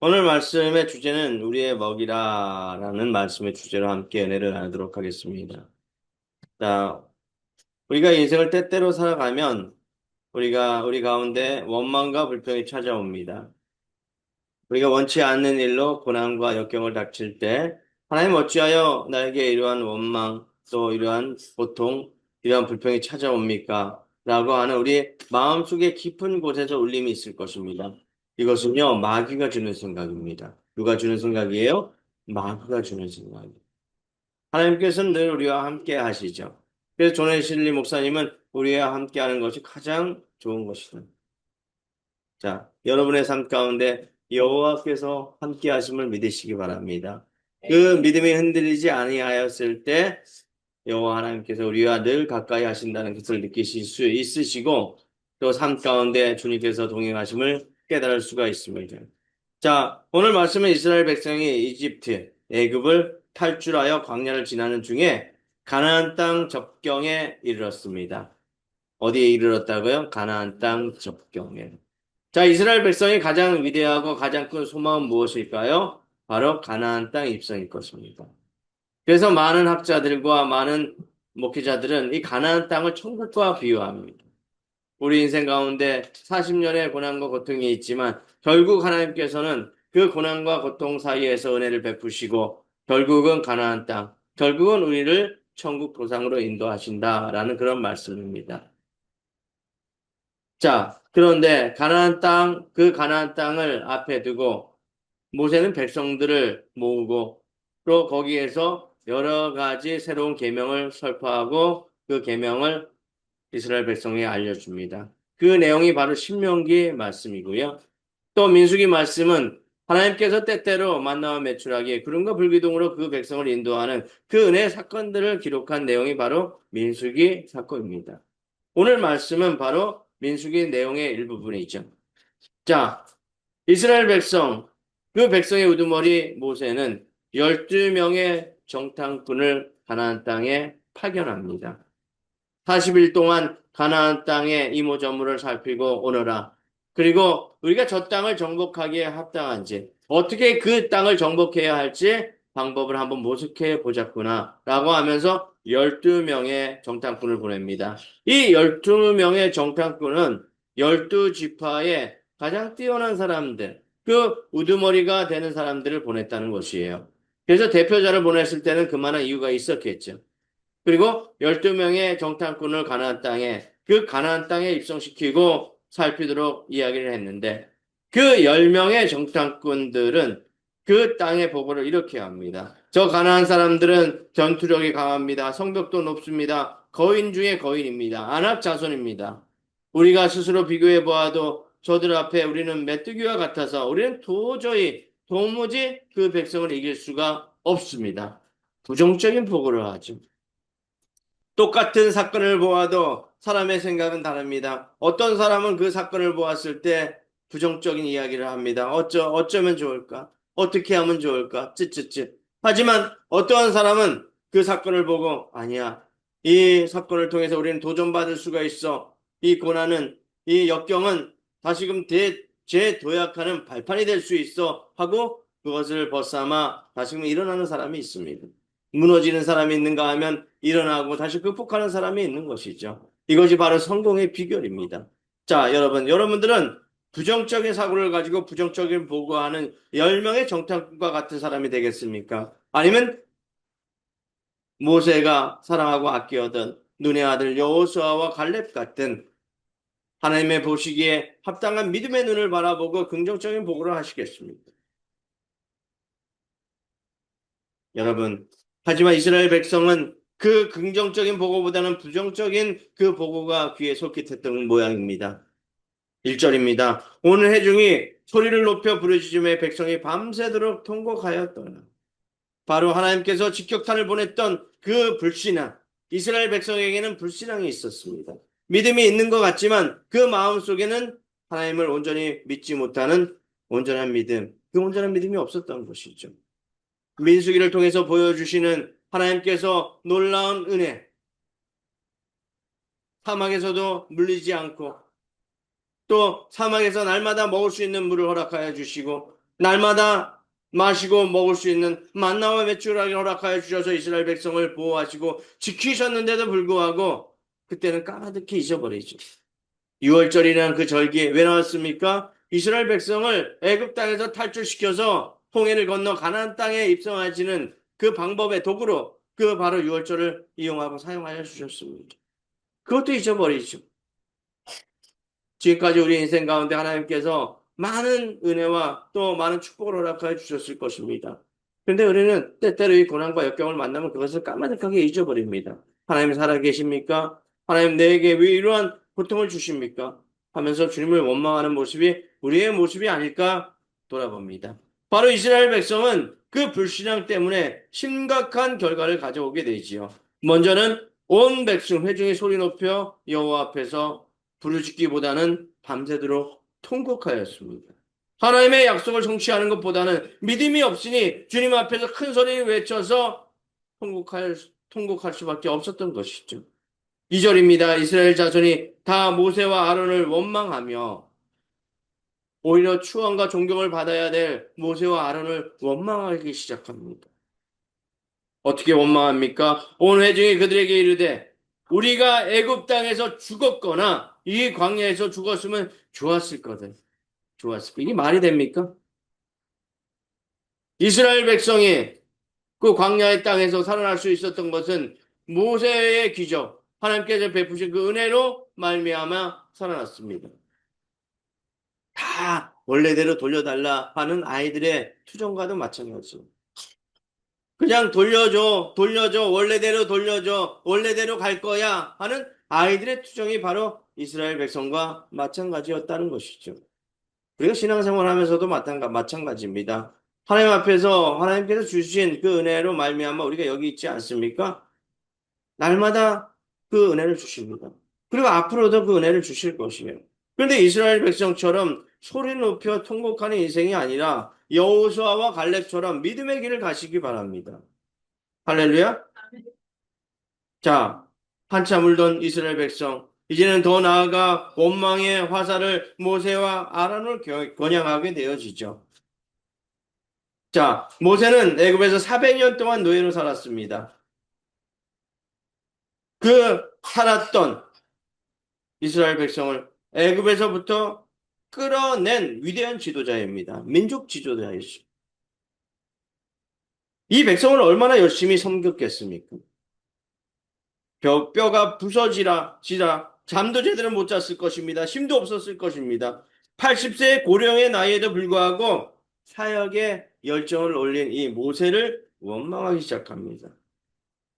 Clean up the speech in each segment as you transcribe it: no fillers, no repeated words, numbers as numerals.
오늘 말씀의 주제는 우리의 먹이라라는 말씀의 주제로 함께 은혜를 나누도록 하겠습니다. 자, 우리가 인생을 때때로 살아가면 우리 가운데 원망과 불평이 찾아옵니다. 우리가 원치 않는 일로 고난과 역경을 닥칠 때 하나님 어찌하여 나에게 이러한 원망 또 이러한 고통, 이러한 불평이 찾아옵니까? 라고 하는 우리 마음속에 깊은 곳에서 울림이 있을 것입니다. 이것은요, 마귀가 주는 생각입니다. 누가 주는 생각이에요? 마귀가 주는 생각이에요. 하나님께서는 늘 우리와 함께 하시죠. 그래서 존 웨슬리 목사님은 우리와 함께 하는 것이 가장 좋은 것이다. 자, 여러분의 삶 가운데 여호와께서 함께 하심을 믿으시기 바랍니다. 그 믿음이 흔들리지 아니하였을 때 여호와 하나님께서 우리와 늘 가까이 하신다는 것을 느끼실 수 있으시고 또 삶 가운데 주님께서 동행하심을 깨달을 수가 있습니다. 자, 오늘 말씀은 이스라엘 백성이 이집트, 애굽을 탈출하여 광야를 지나는 중에 가나안 땅 접경에 이르렀습니다. 어디에 이르렀다고요? 가나안 땅 접경에. 자, 이스라엘 백성이 가장 위대하고 가장 큰 소망은 무엇일까요? 바로 가나안 땅 입성일 것입니다. 그래서 많은 학자들과 많은 목회자들은 이 가나안 땅을 천국과 비유합니다. 우리 인생 가운데 40년의 고난과 고통이 있지만 결국 하나님께서는 그 고난과 고통 사이에서 은혜를 베푸시고 결국은 가나안 땅, 결국은 우리를 천국 도상으로 인도하신다라는 그런 말씀입니다. 자, 그런데 가나안 땅, 그 가나안 땅을 앞에 두고 모세는 백성들을 모으고 또 거기에서 여러 가지 새로운 계명을 설파하고 그 계명을 이스라엘 백성에 알려줍니다. 그 내용이 바로 신명기 말씀이고요. 또 민수기 말씀은 하나님께서 때때로 만나와 메추라기에 구름과 불기둥으로 그 백성을 인도하는 그 은혜의 사건들을 기록한 내용이 바로 민수기 사건입니다. 오늘 말씀은 바로 민수기 내용의 일부분이죠. 자, 이스라엘 백성, 그 백성의 우두머리 모세는 12명의 정탐꾼을 가나안 땅에 파견합니다. 40일 동안 가나안 땅의 이모저모를 살피고 오너라. 그리고 우리가 저 땅을 정복하기에 합당한지, 어떻게 그 땅을 정복해야 할지 방법을 한번 모색해 보자꾸나 라고 하면서 12명의 정탐꾼을 보냅니다. 이 12명의 정탐꾼은 12지파의 가장 뛰어난 사람들, 그 우두머리가 되는 사람들을 보냈다는 것이에요. 그래서 대표자를 보냈을 때는 그만한 이유가 있었겠죠. 그리고 12명의 정탐꾼을 가나안 땅에 그 가나안 땅에 입성시키고 살피도록 이야기를 했는데 그 10명의 정탐꾼들은 그 땅의 보고를 이렇게 합니다. 저 가나안 사람들은 전투력이 강합니다. 성벽도 높습니다. 거인 중에 거인입니다. 안악 자손입니다. 우리가 스스로 비교해 보아도 저들 앞에 우리는 메뚜기와 같아서 우리는 도무지 그 백성을 이길 수가 없습니다. 부정적인 보고를 하죠. 똑같은 사건을 보아도 사람의 생각은 다릅니다. 어떤 사람은 그 사건을 보았을 때 부정적인 이야기를 합니다. 어쩌면 좋을까? 어떻게 하면 좋을까? 찌찌찌. 하지만 어떠한 사람은 그 사건을 보고 아니야. 이 사건을 통해서 우리는 도전받을 수가 있어. 이 고난은, 이 역경은 다시금 재도약하는 발판이 될 수 있어. 하고 그것을 벗삼아 다시금 일어나는 사람이 있습니다. 무너지는 사람이 있는가 하면 일어나고 다시 극복하는 사람이 있는 것이죠. 이것이 바로 성공의 비결입니다. 자, 여러분들은 부정적인 사고를 가지고 부정적인 보고하는 10명의 정탐꾼과 같은 사람이 되겠습니까? 아니면 모세가 사랑하고 아끼었던 눈의 아들 여호수아와 갈렙 같은 하나님의 보시기에 합당한 믿음의 눈을 바라보고 긍정적인 보고를 하시겠습니까? 여러분, 하지만 이스라엘 백성은 그 긍정적인 보고보다는 부정적인 그 보고가 귀에 솔깃했던 모양입니다. 1절입니다. 오늘 해중이 소리를 높여 부르짖음에 백성이 밤새도록 통곡하였더라. 바로 하나님께서 직격탄을 보냈던 그 불신앙, 이스라엘 백성에게는 불신앙이 있었습니다. 믿음이 있는 것 같지만 그 마음속에는 하나님을 온전히 믿지 못하는 온전한 믿음, 그 온전한 믿음이 없었던 것이죠. 민수기를 통해서 보여주시는 하나님께서 놀라운 은혜, 사막에서도 물리지 않고 또 사막에서 날마다 먹을 수 있는 물을 허락하여 주시고 날마다 마시고 먹을 수 있는 만나와 메추라기 허락하여 주셔서 이스라엘 백성을 보호하시고 지키셨는데도 불구하고 그때는 까마득히 잊어버리죠. 6월절이라는 그 절기에 왜 나왔습니까? 이스라엘 백성을 애굽 땅에서 탈출시켜서 홍해를 건너 가나안 땅에 입성하시는 그 방법의 도구로 그 바로 6월절을 이용하고 사용하여 주셨습니다. 그것도 잊어버리죠. 지금까지 우리 인생 가운데 하나님께서 많은 은혜와 또 많은 축복을 허락하여 주셨을 것입니다. 그런데 우리는 때때로 이 고난과 역경을 만나면 그것을 까마득하게 잊어버립니다. 하나님 살아계십니까? 하나님 내게 왜 이러한 고통을 주십니까? 하면서 주님을 원망하는 모습이 우리의 모습이 아닐까 돌아봅니다. 바로 이스라엘 백성은 그 불신앙 때문에 심각한 결과를 가져오게 되지요. 먼저는 온 백성 회중이 소리 높여 여호와 앞에서 부르짖기보다는 밤새도록 통곡하였습니다. 하나님의 약속을 성취하는 것보다는 믿음이 없으니 주님 앞에서 큰 소리 외쳐서 통곡할 수밖에 없었던 것이죠. 2절입니다. 이스라엘 자손이 다 모세와 아론을 원망하며 오히려 추앙과 존경을 받아야 될 모세와 아론을 원망하기 시작합니다. 어떻게 원망합니까? 온 회중이 그들에게 이르되 우리가 애굽 땅에서 죽었거나 이 광야에서 죽었으면 좋았을 거든. 좋았을 거. 이게 말이 됩니까? 이스라엘 백성이 그 광야의 땅에서 살아날 수 있었던 것은 모세의 기적, 하나님께서 베푸신 그 은혜로 말미암아 살아났습니다. 다 원래대로 돌려달라 하는 아이들의 투정과도 마찬가지죠. 그냥 돌려줘, 원래대로 돌려줘, 원래대로 갈 거야 하는 아이들의 투정이 바로 이스라엘 백성과 마찬가지였다는 것이죠. 우리가 신앙생활 하면서도 마찬가지입니다. 하나님 앞에서 하나님께서 주신 그 은혜로 말미암아 우리가 여기 있지 않습니까? 날마다 그 은혜를 주십니다. 그리고 앞으로도 그 은혜를 주실 것이에요. 그런데 이스라엘 백성처럼 소리 높여 통곡하는 인생이 아니라 여호수아와 갈렙처럼 믿음의 길을 가시기 바랍니다. 할렐루야. 자, 한참 울던 이스라엘 백성, 이제는 더 나아가 원망의 화살을 모세와 아론을 겨냥하게 되어지죠. 자, 모세는 애굽에서 400년 동안 노예로 살았습니다. 그 살았던 이스라엘 백성을 애굽에서부터 끌어낸 위대한 지도자입니다. 민족 지도자이죠. 이 백성을 얼마나 열심히 섬겼겠습니까? 뼈가 부서지라 잠도 제대로 못 잤을 것입니다. 힘도 없었을 것입니다. 80세의 고령의 나이에도 불구하고 사역에 열정을 올린 이 모세를 원망하기 시작합니다.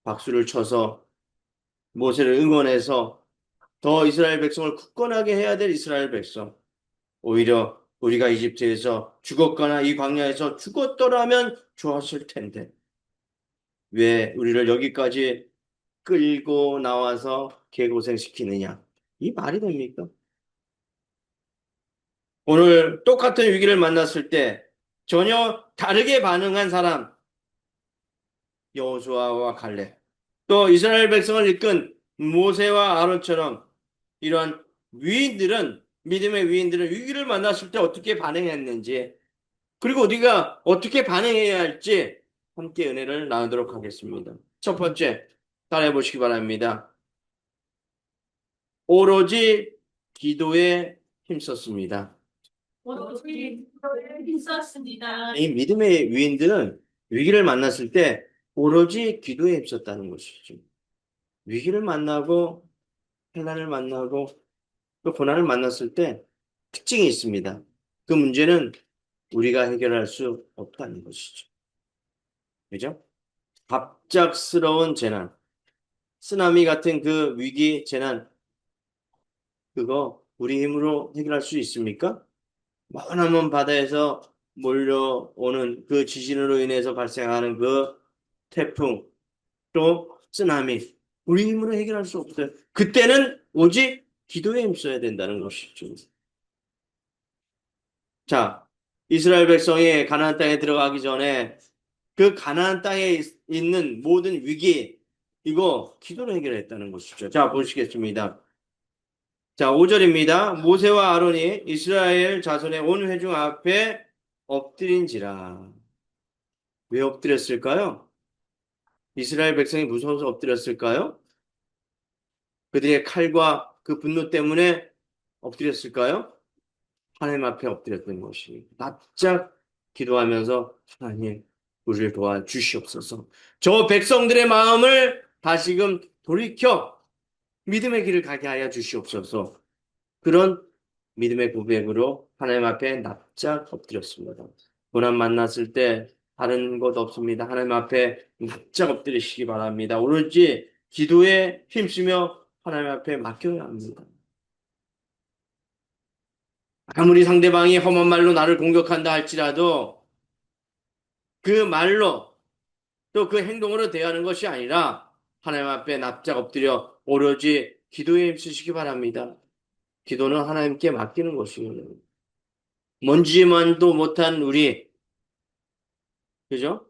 박수를 쳐서 모세를 응원해서 더 이스라엘 백성을 굳건하게 해야 될 이스라엘 백성. 오히려 우리가 이집트에서 죽었거나 이 광야에서 죽었더라면 좋았을 텐데 왜 우리를 여기까지 끌고 나와서 개고생시키느냐. 이 말이 됩니까? 오늘 똑같은 위기를 만났을 때 전혀 다르게 반응한 사람, 여호수아와 갈렙, 또 이스라엘 백성을 이끈 모세와 아론처럼 이러한 믿음의 위인들은 위기를 만났을 때 어떻게 반응했는지, 그리고 우리가 어떻게 반응해야 할지 함께 은혜를 나누도록 하겠습니다. 첫 번째, 따라해 보시기 바랍니다. 오로지 기도에 힘썼습니다. 오로지 기도에 힘썼습니다. 이 믿음의 위인들은 위기를 만났을 때 오로지 기도에 힘썼다는 것이죠. 위기를 만나고 환난을 만나고 또 고난을 만났을 때 특징이 있습니다. 그 문제는 우리가 해결할 수 없다는 것이죠. 그죠? 갑작스러운 재난, 쓰나미 같은 그 위기, 재난, 그거 우리 힘으로 해결할 수 있습니까? 머나먼 바다에서 몰려오는 그 지진으로 인해서 발생하는 그 태풍, 또 쓰나미, 우리 힘으로 해결할 수 없어요. 그때는 오직 기도에 힘써야 된다는 것이죠. 자, 이스라엘 백성이 가나안 땅에 들어가기 전에 그 가나안 땅에 있는 모든 위기, 이거 기도로 해결했다는 것이죠. 자, 보시겠습니다. 자, 5절입니다. 모세와 아론이 이스라엘 자손의 온 회중 앞에 엎드린지라. 왜 엎드렸을까요? 이스라엘 백성이 무서워서 엎드렸을까요? 그들의 칼과 그 분노 때문에 엎드렸을까요? 하나님 앞에 엎드렸던 것이 납작 기도하면서 하나님 우리를 도와주시옵소서. 저 백성들의 마음을 다시금 돌이켜 믿음의 길을 가게 하여 주시옵소서. 그런 믿음의 고백으로 하나님 앞에 납작 엎드렸습니다. 고난 만났을 때 다른 것 없습니다. 하나님 앞에 납작 엎드리시기 바랍니다. 오로지 기도에 힘쓰며 하나님 앞에 맡겨야 합니다. 아무리 상대방이 험한 말로 나를 공격한다 할지라도 그 말로 또 그 행동으로 대하는 것이 아니라 하나님 앞에 납작 엎드려 오로지 기도에 힘쓰시기 바랍니다. 기도는 하나님께 맡기는 것이에요. 뭔지만도 못한 우리, 그죠?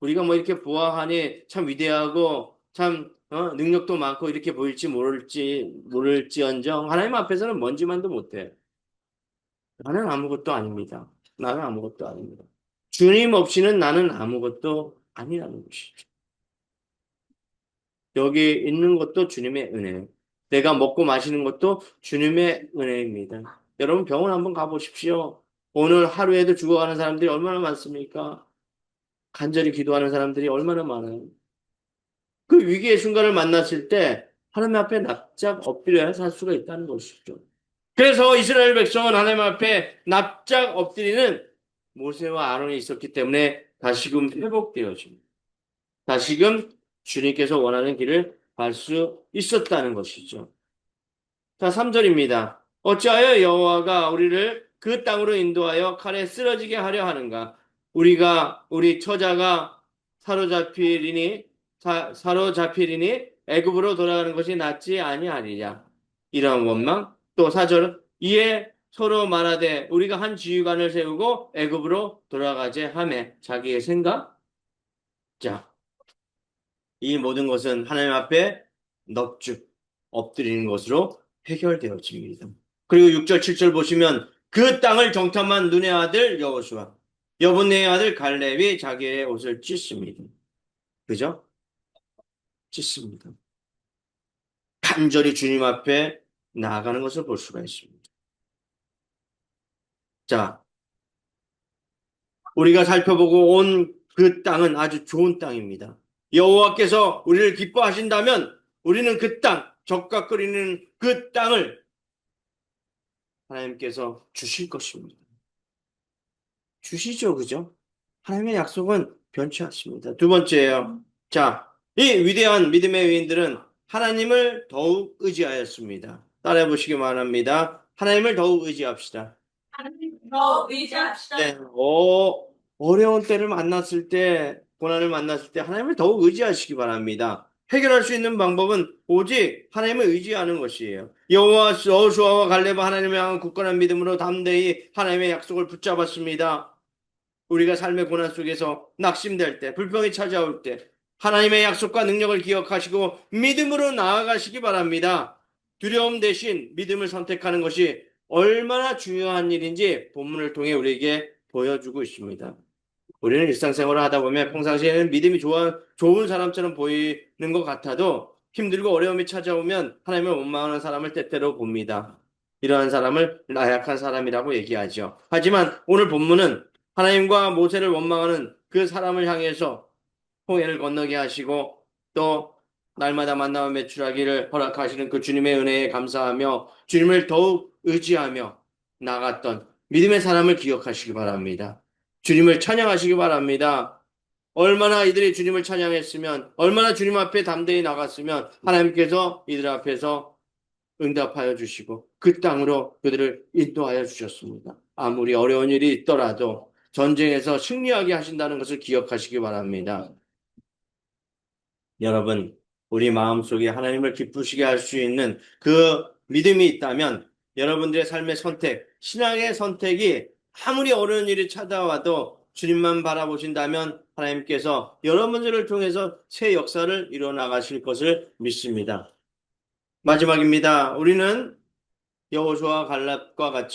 우리가 뭐 이렇게 보아하니 참 위대하고 참 능력도 많고 이렇게 보일지 모를지언정 하나님 앞에서는 뭔지만도 못해. 나는 아무것도 아닙니다. 나는 아무것도 아닙니다. 주님 없이는 나는 아무것도 아니라는 것이죠. 여기 있는 것도 주님의 은혜. 내가 먹고 마시는 것도 주님의 은혜입니다. 여러분 병원 한번 가보십시오. 오늘 하루에도 죽어가는 사람들이 얼마나 많습니까? 간절히 기도하는 사람들이 얼마나 많아요. 그 위기의 순간을 만났을 때 하나님 앞에 납작 엎드려야 살 수가 있다는 것이죠. 그래서 이스라엘 백성은 하나님 앞에 납작 엎드리는 모세와 아론이 있었기 때문에 다시금 회복되어집니다. 다시금 주님께서 원하는 길을 갈 수 있었다는 것이죠. 자, 3절입니다. 어찌하여 여호와가 우리를 그 땅으로 인도하여 칼에 쓰러지게 하려 하는가? 우리 처자가 사로잡히리니 애굽으로 돌아가는 것이 낫지 아니하리냐? 이러한 원망. 또 4절 이에 서로 말하되 우리가 한 지휘관을 세우고 애굽으로 돌아가제 하매 자기의 생각. 자, 이 모든 것은 하나님 앞에 넙죽 엎드리는 것으로 해결되어집니다. 그리고 6절, 7절 보시면 그 땅을 정탐한 눈의 아들 여호수아, 여분네의 아들 갈렙이 자기의 옷을 찢습니다. 그죠? 찢습니다. 간절히 주님 앞에 나아가는 것을 볼 수가 있습니다. 자, 우리가 살펴보고 온 그 땅은 아주 좋은 땅입니다. 여호와께서 우리를 기뻐하신다면 우리는 그 땅, 적과 끓이는 그 땅을 하나님께서 주실 것입니다. 주시죠, 그죠? 하나님의 약속은 변치 않습니다. 두 번째예요. 자, 이 위대한 믿음의 위인들은 하나님을 더욱 의지하였습니다. 따라해 보시기 바랍니다. 하나님을 더욱 의지합시다. 하나님 더 의지합시다. 네, 어려운 때를 만났을 때, 고난을 만났을 때 하나님을 더욱 의지하시기 바랍니다. 해결할 수 있는 방법은 오직 하나님을 의지하는 것이에요. 여호수아와 갈렙은 하나님을 향한 굳건한 믿음으로 담대히 하나님의 약속을 붙잡았습니다. 우리가 삶의 고난 속에서 낙심될 때, 불평이 찾아올 때 하나님의 약속과 능력을 기억하시고 믿음으로 나아가시기 바랍니다. 두려움 대신 믿음을 선택하는 것이 얼마나 중요한 일인지 본문을 통해 우리에게 보여주고 있습니다. 우리는 일상생활을 하다 보면 평상시에는 믿음이 좋은 사람처럼 보이는 것 같아도 힘들고 어려움이 찾아오면 하나님을 원망하는 사람을 때때로 봅니다. 이러한 사람을 나약한 사람이라고 얘기하죠. 하지만 오늘 본문은 하나님과 모세를 원망하는 그 사람을 향해서 홍해를 건너게 하시고 또 날마다 만나와 매출하기를 허락하시는 그 주님의 은혜에 감사하며 주님을 더욱 의지하며 나갔던 믿음의 사람을 기억하시기 바랍니다. 주님을 찬양하시기 바랍니다. 얼마나 이들이 주님을 찬양했으면, 얼마나 주님 앞에 담대히 나갔으면 하나님께서 이들 앞에서 응답하여 주시고 그 땅으로 그들을 인도하여 주셨습니다. 아무리 어려운 일이 있더라도 전쟁에서 승리하게 하신다는 것을 기억하시기 바랍니다. 여러분, 우리 마음속에 하나님을 기쁘시게 할 수 있는 그 믿음이 있다면 여러분들의 삶의 선택, 신앙의 선택이 아무리 어려운 일이 찾아와도 주님만 바라보신다면 하나님께서 여러분들을 통해서 새 역사를 이뤄나가실 것을 믿습니다. 마지막입니다. 우리는 여호수아와 갈렙과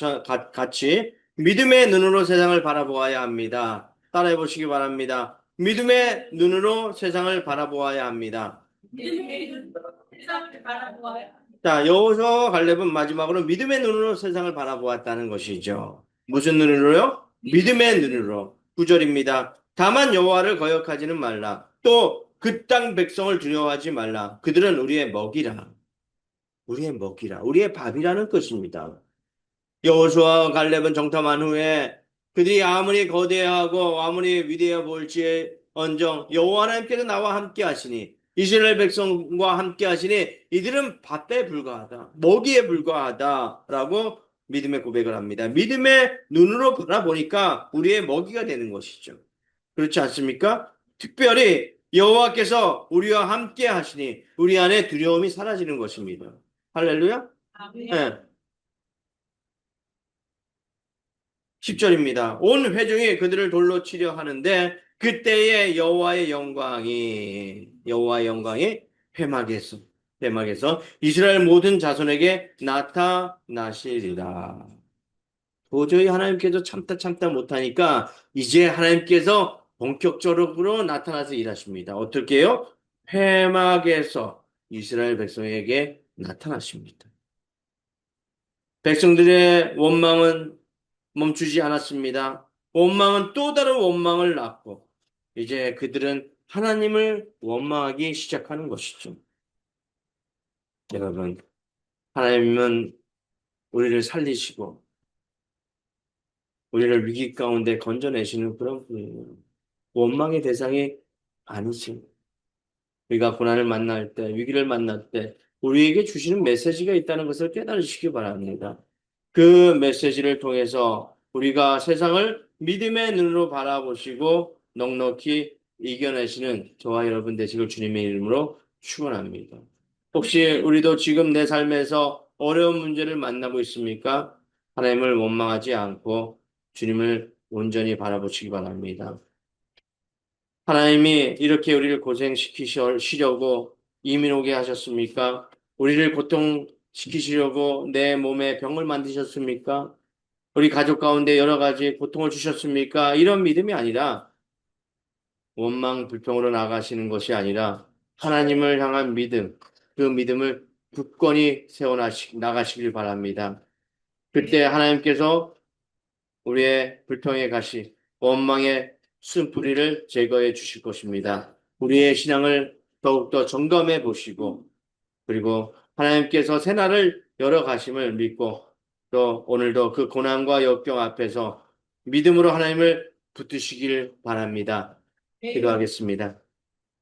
같이 믿음의 눈으로 세상을 바라보아야 합니다. 따라해 보시기 바랍니다. 믿음의 눈으로 세상을 바라보아야 합니다. 믿음의 눈으로 세상을 바라보아야 합니다. 자, 여호수아와 갈렙은 마지막으로 믿음의 눈으로 세상을 바라보았다는 것이죠. 무슨 눈으로요? 믿음의 눈으로. 9절입니다. 다만 여호와를 거역하지는 말라. 또 그 땅 백성을 두려워하지 말라. 그들은 우리의 먹이라. 우리의 먹이라. 우리의 밥이라는 것입니다. 여호수아와 갈렙은 정탐한 후에 그들이 아무리 거대하고 아무리 위대해 보일지언정 여호와 하나님께서 나와 함께 하시니 이스라엘 백성과 함께 하시니 이들은 밥에 불과하다. 먹이에 불과하다라고 믿음의 고백을 합니다. 믿음의 눈으로 바라보니까 우리의 먹이가 되는 것이죠. 그렇지 않습니까? 특별히 여호와께서 우리와 함께 하시니 우리 안에 두려움이 사라지는 것입니다. 할렐루야. 아멘. 네. 10절입니다. 온 회중이 그들을 돌로 치려 하는데 그때에 여호와의 영광이 회막에서 이스라엘 모든 자손에게 나타나시리라. 도저히 하나님께서 참다 못하니까 이제 하나님께서 본격적으로 나타나서 일하십니다. 어떻게요? 회막에서 이스라엘 백성에게 나타나십니다. 백성들의 원망은 멈추지 않았습니다. 원망은 또 다른 원망을 낳고 이제 그들은 하나님을 원망하기 시작하는 것이죠. 여러분, 하나님은 우리를 살리시고 우리를 위기 가운데 건져내시는 그런 분이에요. 원망의 대상이 아니지. 우리가 고난을 만날 때, 위기를 만날 때 우리에게 주시는 메시지가 있다는 것을 깨달으시기 바랍니다. 그 메시지를 통해서 우리가 세상을 믿음의 눈으로 바라보시고 넉넉히 이겨내시는 저와 여러분 되시길 주님의 이름으로 축원합니다. 혹시 우리도 지금 내 삶에서 어려운 문제를 만나고 있습니까? 하나님을 원망하지 않고 주님을 온전히 바라보시기 바랍니다. 하나님이 이렇게 우리를 고생시키시려고 이민 오게 하셨습니까? 우리를 고통시키시려고 내 몸에 병을 만드셨습니까? 우리 가족 가운데 여러 가지 고통을 주셨습니까? 이런 믿음이 아니라 원망, 불평으로 나가시는 것이 아니라 하나님을 향한 믿음, 그 믿음을 굳건히 나가시길 바랍니다. 그때 하나님께서 우리의 불평의 가시, 원망의 쓴뿌리를 제거해 주실 것입니다. 우리의 신앙을 더욱더 점검해 보시고 그리고 하나님께서 새날을 열어가심을 믿고 또 오늘도 그 고난과 역경 앞에서 믿음으로 하나님을 붙드시길 바랍니다. 기도하겠습니다.